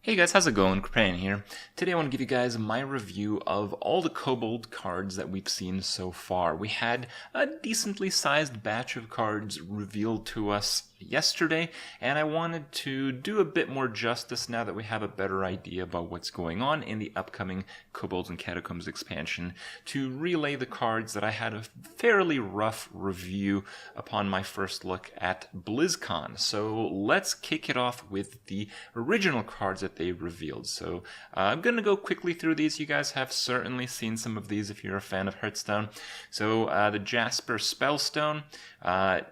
Hey guys, how's it going? Crapan here. Today I want to give you guys my review of all the Kobold cards that we've seen so far. We had a decently sized batch of cards revealed to us yesterday, and I wanted to do a bit more justice now that we have a better idea about what's going on in the upcoming Kobolds Catacombs expansion, to relay the cards that I had a fairly rough review upon my first look at BlizzCon. So let's kick it off with the original cards that they revealed. So I'm going to go quickly through these. You guys have certainly seen some of these if you're a fan of Hearthstone. So the Jasper Spellstone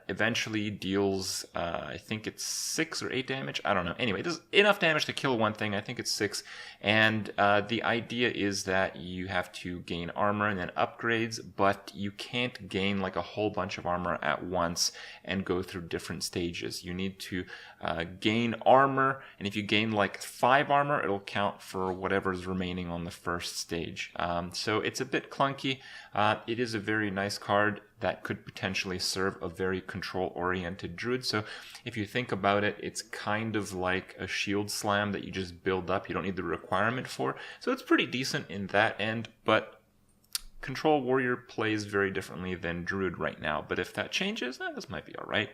eventually deals, I think it's 6 or 8 damage. I don't know. Anyway, it does enough damage to kill one thing. I think it's 6. And the idea is that you have to gain armor and then upgrades, but you can't gain like a whole bunch of armor at once and go through different stages. You need to gain armor, and if you gain like 5 armor, it'll count for whatever's remaining on the first stage. So it's a bit clunky. It is a very nice card that could potentially serve a very control-oriented druid. So if you think about it, it's kind of like a shield slam that you just build up. You don't need the requirement for. So it's pretty decent in that end, but control warrior plays very differently than druid right now. But if that changes, this might be all right.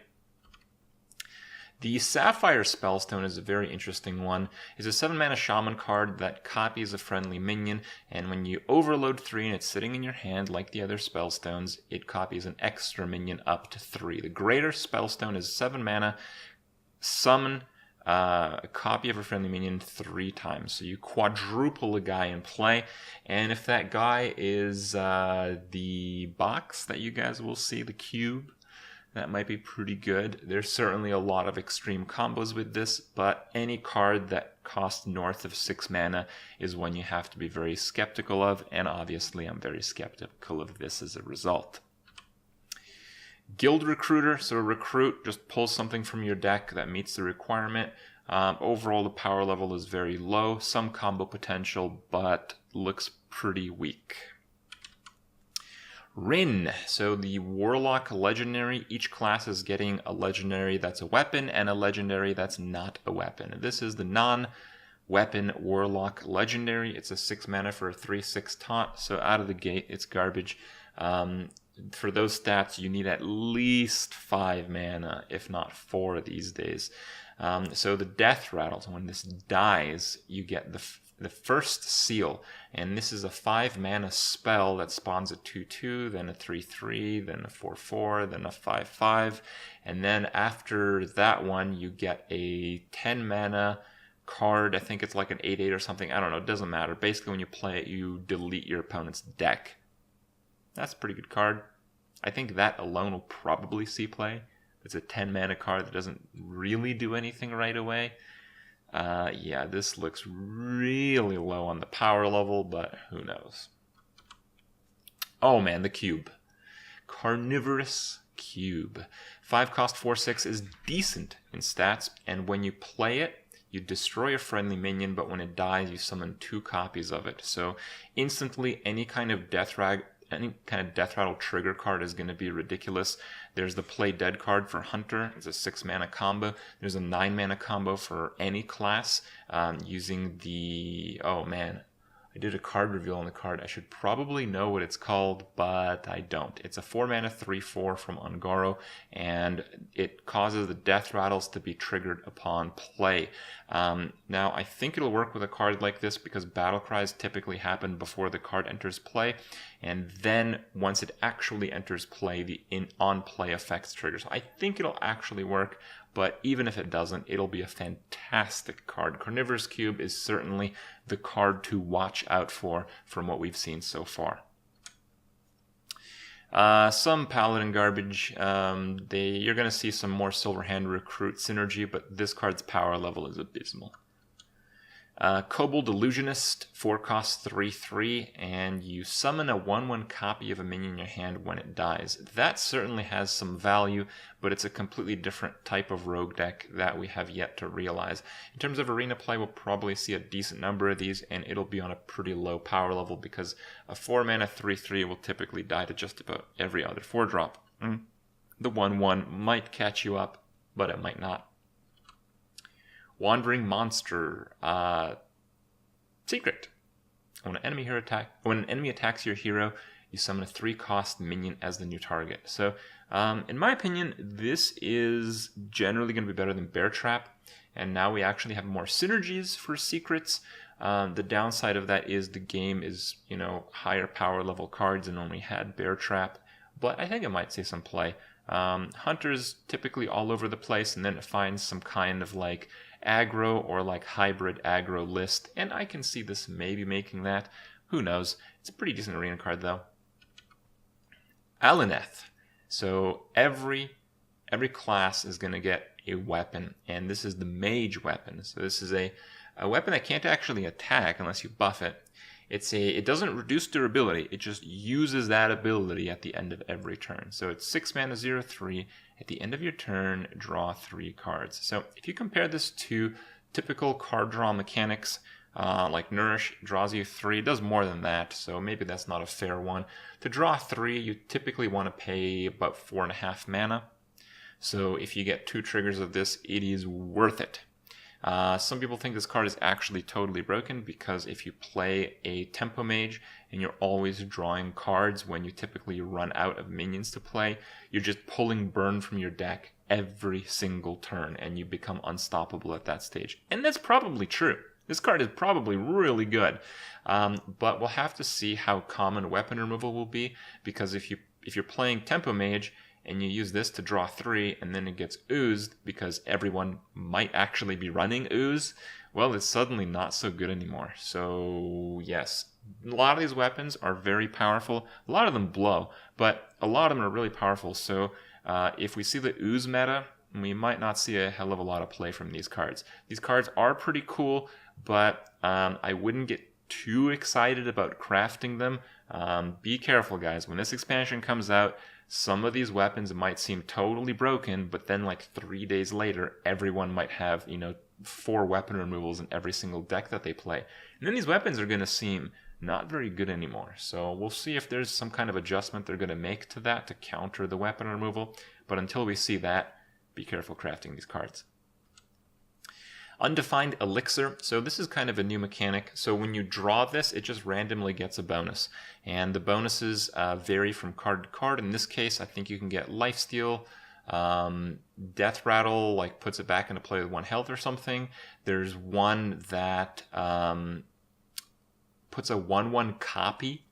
The Sapphire Spellstone is a very interesting one. It's a 7-mana Shaman card that copies a friendly minion, and when you overload 3 and it's sitting in your hand like the other Spellstones, it copies an extra minion up to 3. The Greater Spellstone is 7 mana, summon a copy of a friendly minion 3 times. So you quadruple a guy in play, and if that guy is the box that you guys will see, the cube, that might be pretty good. There's certainly a lot of extreme combos with this, but any card that costs north of 6 mana is one you have to be very skeptical of, and obviously I'm very skeptical of this as a result. Guild Recruiter, so a recruit just pulls something from your deck that meets the requirement. Overall, the power level is very low, some combo potential, but looks pretty weak. Rin, so the Warlock Legendary, each class is getting a Legendary that's a weapon and a Legendary that's not a weapon. This is the non-weapon Warlock Legendary. It's a 6 mana for a 3/6 taunt, so out of the gate it's garbage. For those stats you need at least 5 mana, if not 4 these days. So the Death Rattle, so when this dies you get the first seal, and this is a 5 mana spell that spawns a 2/2, then a 3/3, then a 4/4, then a 5/5, and then after that one you get a 10 mana card. I think it's like an 8/8 or something, I don't know, it doesn't matter. Basically when you play it you delete your opponent's deck. That's a pretty good card. I think that alone will probably see play. It's a 10 mana card that doesn't really do anything right away. Yeah, this looks really low on the power level, but who knows. Oh man, the cube. Carnivorous Cube. 5 cost 4/6 is decent in stats, and when you play it, you destroy a friendly minion, but when it dies, you summon 2 copies of it. So instantly, any kind of Death Rattle trigger card is going to be ridiculous. There's the Play Dead card for Hunter. It's a 6 mana combo. There's a 9 mana combo for any class using the... Oh man, I did a card reveal on the card. I should probably know what it's called, but I don't. It's a 4 mana 3/4 from Ungaro, and it causes the Death Rattles to be triggered upon play. Now, I think it'll work with a card like this because battle cries typically happen before the card enters play, and then once it actually enters play, the on-play effects trigger. So I think it'll actually work, but even if it doesn't, it'll be a fantastic card. Carnivorous Cube is certainly the card to watch out for from what we've seen so far. Some Paladin garbage. You're going to see some more Silverhand Recruit synergy, but this card's power level is abysmal. Kobold Illusionist, 4 cost 3/3, and you summon a 1/1 copy of a minion in your hand when it dies. That certainly has some value, but it's a completely different type of rogue deck that we have yet to realize. In terms of arena play, we'll probably see a decent number of these, and it'll be on a pretty low power level because a 4 mana 3/3 will typically die to just about every other 4-drop. The 1/1 might catch you up, but it might not. Wandering Monster. Secret. When an enemy attacks your hero, you summon a 3-cost minion as the new target. So, in my opinion, this is generally going to be better than Bear Trap. And now we actually have more synergies for secrets. The downside of that is the game is, higher power level cards than when we had Bear Trap. But I think it might see some play. Hunter's typically all over the place, and then it finds some kind of like aggro or like hybrid aggro list. And I can see this maybe making that. Who knows? It's a pretty decent arena card though. Alineth. So every class is going to get a weapon, and this is the mage weapon. So this is a weapon that can't actually attack unless you buff it. It doesn't reduce durability, it just uses that ability at the end of every turn. So it's 6 mana, 0/3. At the end of your turn, draw 3 cards. So if you compare this to typical card draw mechanics, like Nourish draws you 3, it does more than that, so maybe that's not a fair one. To draw 3, you typically want to pay about 4.5 mana. So if you get 2 triggers of this, it is worth it. Some people think this card is actually totally broken because if you play a Tempo Mage and you're always drawing cards when you typically run out of minions to play, you're just pulling burn from your deck every single turn and you become unstoppable at that stage. And that's probably true. This card is probably really good, but we'll have to see how common weapon removal will be, because if you're playing Tempo Mage and you use this to draw 3 and then it gets oozed because everyone might actually be running ooze, well, it's suddenly not so good anymore. So yes, a lot of these weapons are very powerful. A lot of them blow, but a lot of them are really powerful. So if we see the ooze meta, we might not see a hell of a lot of play from these cards. These cards are pretty cool, but I wouldn't get too excited about crafting them. Be careful, guys. When this expansion comes out, some of these weapons might seem totally broken, but then like 3 days later, everyone might have, 4 weapon removals in every single deck that they play. And then these weapons are going to seem not very good anymore. So we'll see if there's some kind of adjustment they're going to make to that to counter the weapon removal. But until we see that, be careful crafting these cards. Undefined Elixir. So this is kind of a new mechanic. So when you draw this, it just randomly gets a bonus. And the bonuses vary from card to card. In this case, I think you can get Lifesteal. Death Rattle like puts it back into play with 1 health or something. There's one that puts a 1/1 copy.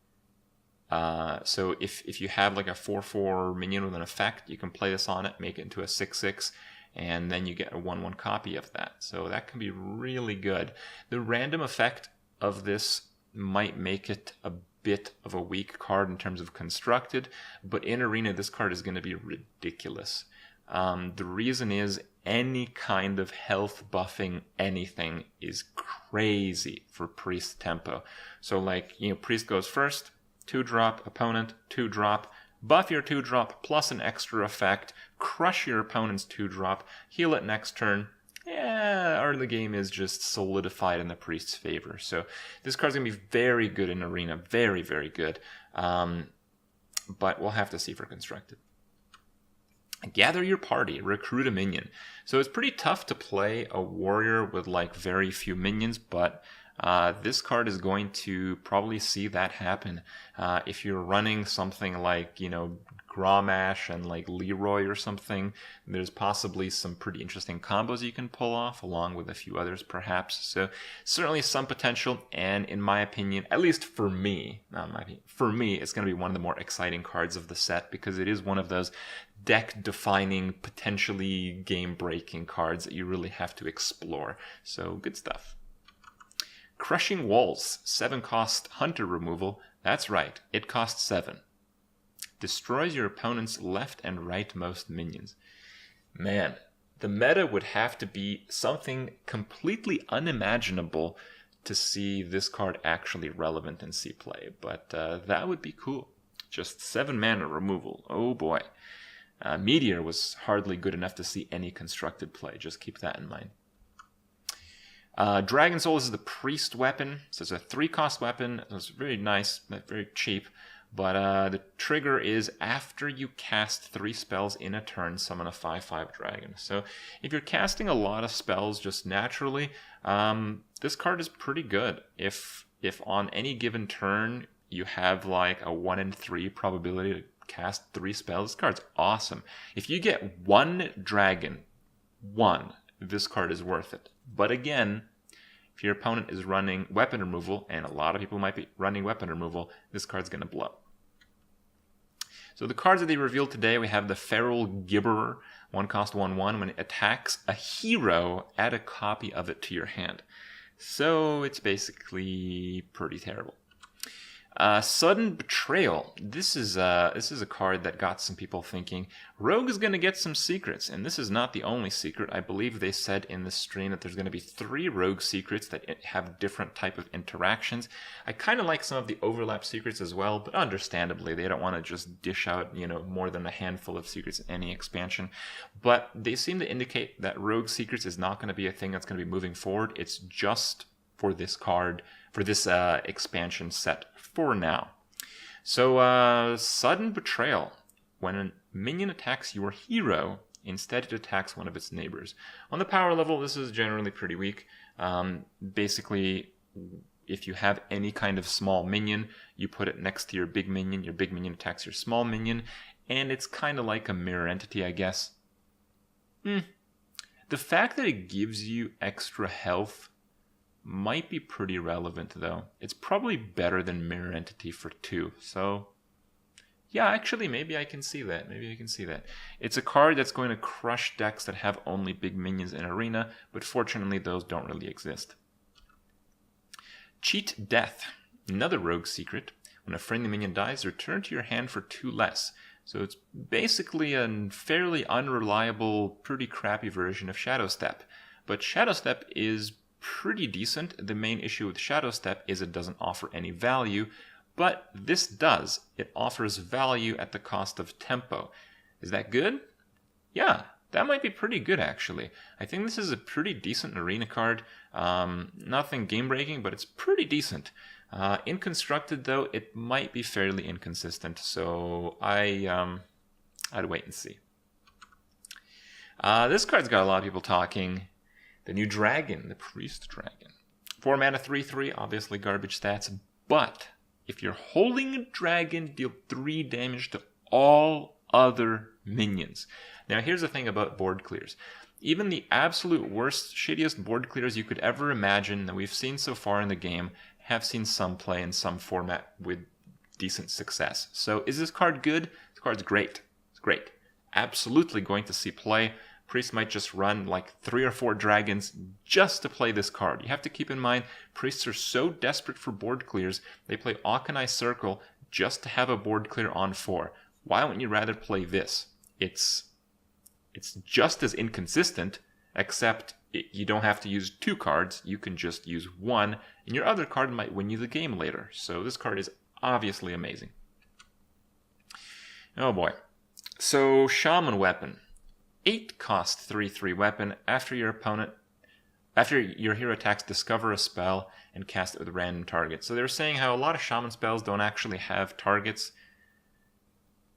So if you have like a 4/4 minion with an effect, you can play this on it, make it into a 6/6. And then you get a 1/1 copy of that. So that can be really good. The random effect of this might make it a bit of a weak card in terms of constructed, but in Arena this card is going to be ridiculous. The reason is any kind of health buffing anything is crazy for Priest Tempo. So like, Priest goes first, 2-drop, opponent, 2-drop, buff your 2-drop plus an extra effect, crush your opponent's 2-drop, heal it next turn. Or the game is just solidified in the Priest's favor. So this card's going to be very good in Arena. Very, very good. But we'll have to see for Constructed. Gather your party, recruit a minion. So it's pretty tough to play a warrior with like very few minions, but this card is going to probably see that happen. If you're running something like, Grommash and like Leroy or something, there's possibly some pretty interesting combos you can pull off, along with a few others perhaps. So certainly some potential, and in my opinion, at least for me, it's going to be one of the more exciting cards of the set, because it is one of those deck-defining, potentially game-breaking cards that you really have to explore. So good stuff. Crushing Walls, 7-cost Hunter removal. That's right, it costs 7. Destroys your opponent's left and rightmost minions. Man, the meta would have to be something completely unimaginable to see this card actually relevant in C play, but that would be cool. Just 7 mana removal, oh boy. Meteor was hardly good enough to see any constructed play, just keep that in mind. Dragon Soul is the priest weapon, so it's a 3-cost weapon. It's very nice, very cheap. But the trigger is after you cast 3 spells in a turn, summon a 5/5 dragon. So if you're casting a lot of spells just naturally, this card is pretty good. If on any given turn you have like a 1 in 3 probability to cast 3 spells, this card's awesome. If you get 1 dragon, this card is worth it. But again, if your opponent is running weapon removal, and a lot of people might be running weapon removal, this card's going to blow. So the cards that they revealed today, we have the Feral Gibberer, 1 cost 1/1. When it attacks a hero, add a copy of it to your hand. So it's basically pretty terrible. Sudden Betrayal. This is a card that got some people thinking Rogue is going to get some secrets, and this is not the only secret. I believe they said in the stream that there's going to be 3 Rogue secrets that have different type of interactions. I kind of like some of the overlap secrets as well, but understandably they don't want to just dish out more than a handful of secrets in any expansion. But they seem to indicate that Rogue secrets is not going to be a thing that's going to be moving forward. It's just for this card, for this expansion set for now. So Sudden Betrayal. When a minion attacks your hero, instead it attacks one of its neighbors. On the power level, this is generally pretty weak. Basically, if you have any kind of small minion, you put it next to your big minion attacks your small minion, and it's kind of like a mirror entity, I guess. The fact that it gives you extra health might be pretty relevant, though. It's probably better than Mirror Entity for 2. So, yeah, actually, maybe I can see that. It's a card that's going to crush decks that have only big minions in Arena, but fortunately, those don't really exist. Cheat Death. Another Rogue secret. When a friendly minion dies, return to your hand for 2 less. So it's basically a fairly unreliable, pretty crappy version of Shadow Step. But Shadow Step is pretty decent. The main issue with Shadow Step is it doesn't offer any value, but this does. It offers value at the cost of tempo. Is that good? Yeah, that might be pretty good, actually. I think this is a pretty decent arena card. Nothing game-breaking, but it's pretty decent. In Constructed, though, it might be fairly inconsistent, so I'd wait and see. This card's got a lot of people talking. The new dragon, the Priest Dragon. 4 mana, 3/3, obviously garbage stats, but if you're holding a dragon, deal 3 damage to all other minions. Now here's the thing about board clears. Even the absolute worst, shittiest board clears you could ever imagine that we've seen so far in the game have seen some play in some format with decent success. So is this card good? This card's great. It's great. Absolutely going to see play. Priest might just run like 3 or 4 dragons just to play this card. You have to keep in mind, Priests are so desperate for board clears, they play Auchenai Circle just to have a board clear on 4. Why wouldn't you rather play this? It's just as inconsistent, except you don't have to use 2 cards. You can just use 1, and your other card might win you the game later. So this card is obviously amazing. Oh boy. So Shaman Weapon. 8 cost 3/3 weapon. After your hero attacks, discover a spell and cast it with a random target. So they were saying how a lot of shaman spells don't actually have targets.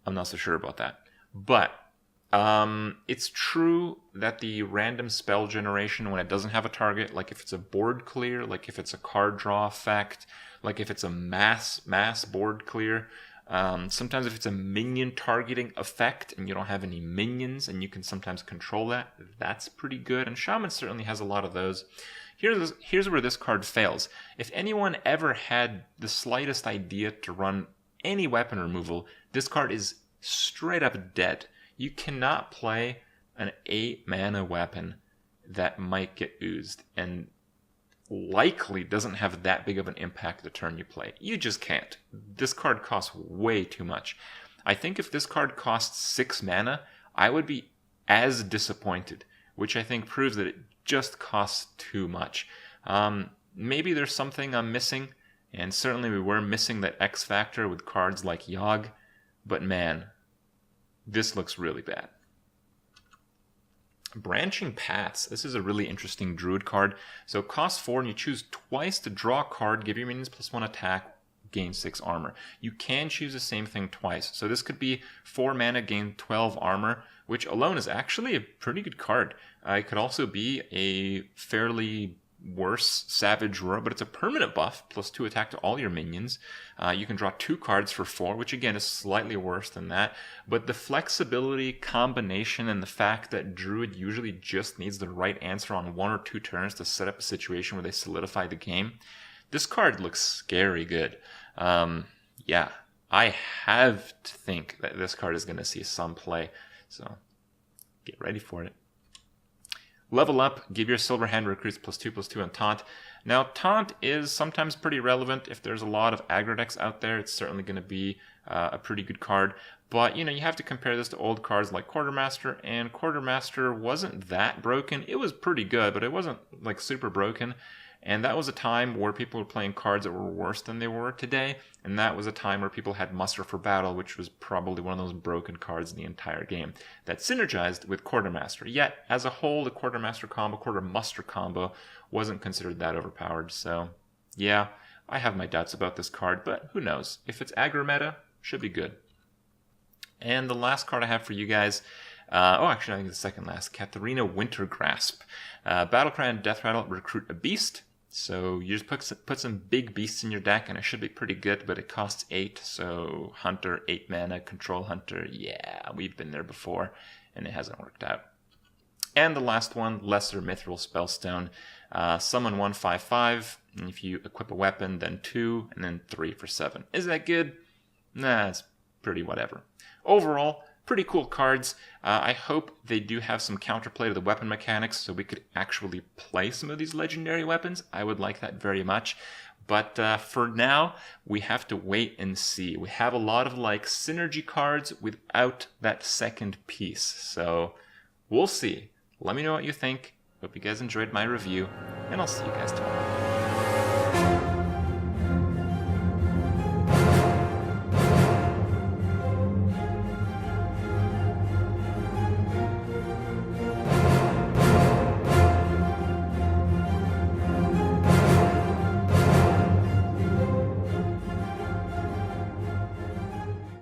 I'm not so sure about that. But it's true that the random spell generation, when it doesn't have a target, like if it's a board clear, like if it's a card draw effect, like if it's a mass board clear, sometimes if it's a minion targeting effect and you don't have any minions and you can sometimes control that, that's pretty good. And Shaman certainly has a lot of those. Here's where this card fails. If anyone ever had the slightest idea to run any weapon removal, this card is straight up dead. You cannot play an 8 mana weapon that might get oozed and likely doesn't have that big of an impact the turn you play. You just can't. This card costs way too much. I think if this card costs 6 mana, I would be as disappointed, which I think proves that it just costs too much. Maybe there's something I'm missing, and certainly we were missing that X factor with cards like Yogg, but man, this looks really bad. Branching Paths. This is a really interesting druid card. So it costs 4 and you choose twice to draw a card, give your minions +1 attack, gain 6 armor. You can choose the same thing twice. So this could be 4 mana, gain 12 armor, which alone is actually a pretty good card. It could also be a fairly worse Savage Roar, but it's a permanent buff, +2 attack to all your minions. You can draw 2 cards for 4, which again is slightly worse than that. But the flexibility, combination, and the fact that Druid usually just needs the right answer on 1 or 2 turns to set up a situation where they solidify the game, this card looks scary good. Yeah, I have to think that this card is going to see some play, so get ready for it. Level up, give your Silver Hand recruits +2/+2 on Taunt. Now, Taunt is sometimes pretty relevant. If there's a lot of aggro decks out there, it's certainly going to be a pretty good card. But, you know, you have to compare this to old cards like Quartermaster, and Quartermaster wasn't that broken. It was pretty good, but it wasn't, like, super broken. And that was a time where people were playing cards that were worse than they were today. And that was a time where people had Muster for Battle, which was probably one of those broken cards in the entire game that synergized with Quartermaster. Yet, as a whole, the Quartermaster combo, Quartermuster combo wasn't considered that overpowered. So, yeah, I have my doubts about this card, but who knows? If it's aggro meta, should be good. And the last card I have for you guys, actually I think the second last, Katharina Wintergrasp. Battlecry and Death Rattle, recruit a beast. So you just put some big beasts in your deck, and it should be pretty good, but it costs 8, so Hunter, 8 mana, Control Hunter, yeah, we've been there before, and it hasn't worked out. And the last one, Lesser Mithril Spellstone. Summon 1, 5/5, and if you equip a weapon, then 2, and then 3 for 7. Is that good? Nah, it's pretty whatever. Overall, pretty cool cards. I hope they do have some counterplay to the weapon mechanics so we could actually play some of these legendary weapons. I would like that very much. But for now, we have to wait and see. We have a lot of like synergy cards without that second piece. So we'll see. Let me know what you think. Hope you guys enjoyed my review, and I'll see you guys tomorrow.